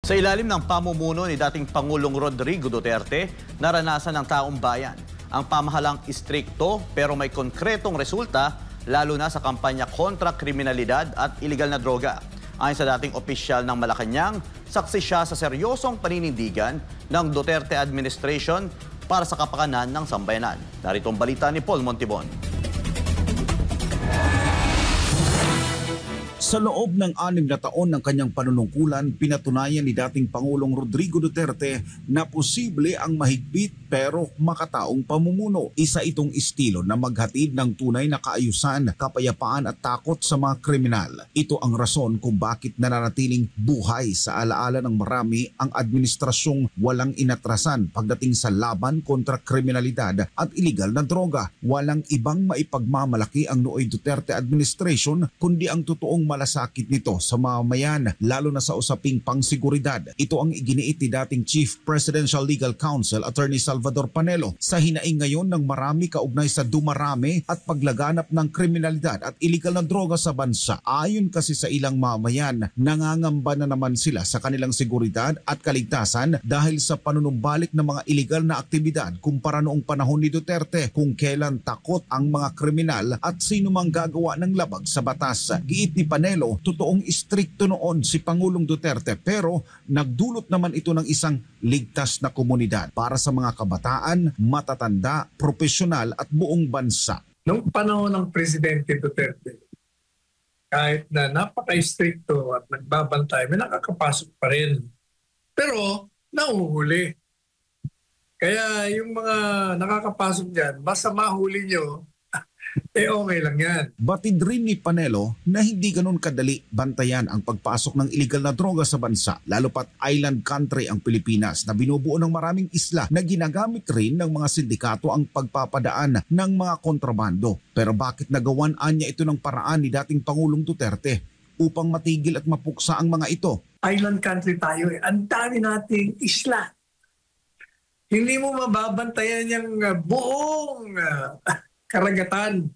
Sa ilalim ng pamumuno ni dating Pangulong Rodrigo Duterte, naranasan ng taong bayan ang pamahalang istrikto pero may konkretong resulta, lalo na sa kampanya kontra kriminalidad at iligal na droga. Ayon sa dating opisyal ng Malacanang, saksi siya sa seryosong paninindigan ng Duterte administration para sa kapakanan ng sambayanan. Narito ang balita ni Paul Montibon. Sa loob ng 6 na taon ng kanyang panunungkulan, pinatunayan ni dating Pangulong Rodrigo Duterte na posible ang mahigpit pero makataong pamumuno. Isa itong estilo na maghatid ng tunay na kaayusan, kapayapaan at takot sa mga kriminal. Ito ang rason kung bakit nananatiling buhay sa alaala ng marami ang administrasyong walang inatrasan pagdating sa laban kontra kriminalidad at iligal na droga. Walang ibang maipagmamalaki ang nooy Duterte administration kundi ang totoong malasakit nito sa mamamayan, lalo na sa usaping pangseguridad. Ito ang iginiit ni dating Chief Presidential Legal Counsel Attorney Salvador Panelo sa hinaing ngayon ng marami kaugnay sa dumarami at paglaganap ng kriminalidad at iligal na droga sa bansa. Ayon kasi sa ilang mamamayan, nangangamba na naman sila sa kanilang seguridad at kaligtasan dahil sa panunumbalik ng mga iligal na aktibidad kumpara noong panahon ni Duterte, kung kailan takot ang mga kriminal at sino mang gagawa ng labag sa batas. Giit ni Panelo, totoong istrikto noon si Pangulong Duterte pero nagdulot naman ito ng isang ligtas na komunidad para sa mga kabataan, matatanda, profesional at buong bansa. Noong panahon ng Presidente Duterte, kahit na napaka-istrikto at nagbabantay, may nakakapasok pa rin. Pero nahuhuli. Kaya yung mga nakakapasok dyan, basta mahuli nyo, okay lang yan. Batid rin ni Panelo na hindi ganun kadali bantayan ang pagpasok ng iligal na droga sa bansa, lalo pat island country ang Pilipinas na binubuo ng maraming isla na ginagamit rin ng mga sindikato ang pagpapadaan ng mga kontrabando. Pero bakit nagawan niya ito ng paraan ni dating Pangulong Duterte upang matigil at mapuksa ang mga ito? Island country tayo eh. Ang dami nating isla. Hindi mo mababantayan yung buong karagatan,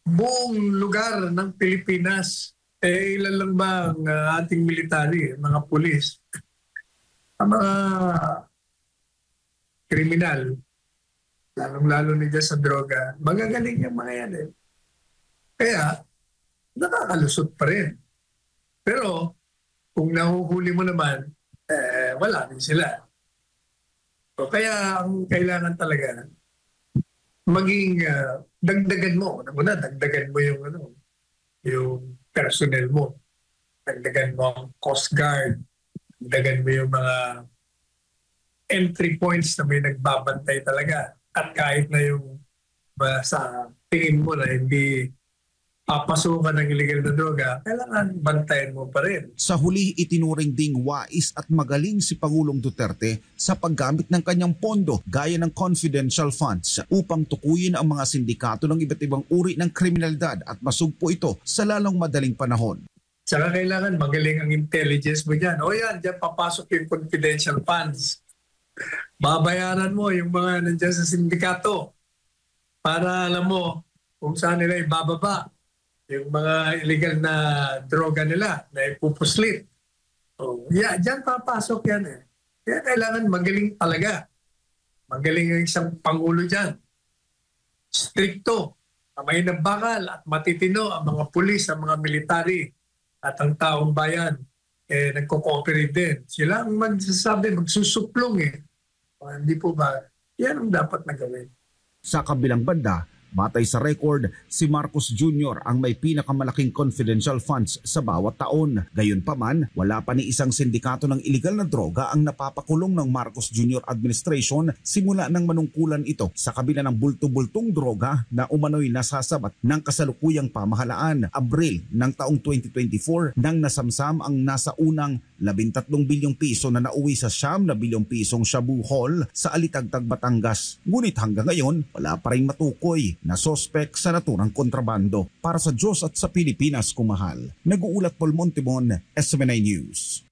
buong lugar ng Pilipinas. Ilan lang ba ang ating military, mga pulis, ang mga kriminal, lalong-lalo na dyan sa droga, magagaling yung mga yan eh. Kaya, nakakalusot pa rin. Pero, kung nahuhuli mo naman, wala din sila. So, kaya, ang kailangan talaga, maging dagdagan mo. Una, dagdagan mo yung personnel mo. Dagdagan mo ang Coast Guard. Dagdagan mo yung mga entry points na may nagbabantay talaga. At kahit na yung sa tingin mo na hindi papasukan ng illegal na droga, kailangan bantayan mo pa rin. Sa huli, itinuring ding wais at magaling si Pangulong Duterte sa paggamit ng kanyang pondo gaya ng confidential funds upang tukuyin ang mga sindikato ng iba't ibang uri ng kriminalidad at masugpo ito sa lalong madaling panahon. Saka kailangan magaling ang intelligence mo dyan. O yan, dyan papasok yung confidential funds. Babayaran mo yung mga nandiyan sa sindikato para alam mo kung saan nila ibababa yung mga illegal na droga nila na ipupuslit. So, dyan papasok yan eh. Kaya kailangan magaling talaga. Magaling ang isang pangulo dyan. Stricto, may nabakal at matitino ang mga pulis, ang mga military at ang taong bayan. Nagko-cooperate din. Sila ang magsasabi, magsusuplong eh. Hindi po ba? Yan ang dapat na gawin. Sa kabilang banda, batay sa record, si Marcos Jr. ang may pinakamalaking confidential funds sa bawat taon. Gayunpaman, wala pa ni isang sindikato ng iligal na droga ang napapakulong ng Marcos Jr. administration simula ng manungkulan ito sa kabila ng bulto-bultong droga na umano'y nasasabat ng kasalukuyang pamahalaan. Abril ng taong 2024 nang nasamsam ang nasa unang 13 bilyong piso na nauwi sa 9 bilyong pisong Shabu Hall sa Alitagtag, Batangas. Ngunit hanggang ngayon, wala pa rin matukoy na sospek sa naturang kontrabando. Para sa Diyos at sa Pilipinas kumahal, nag-uulat Paul Montibon, SMNI News.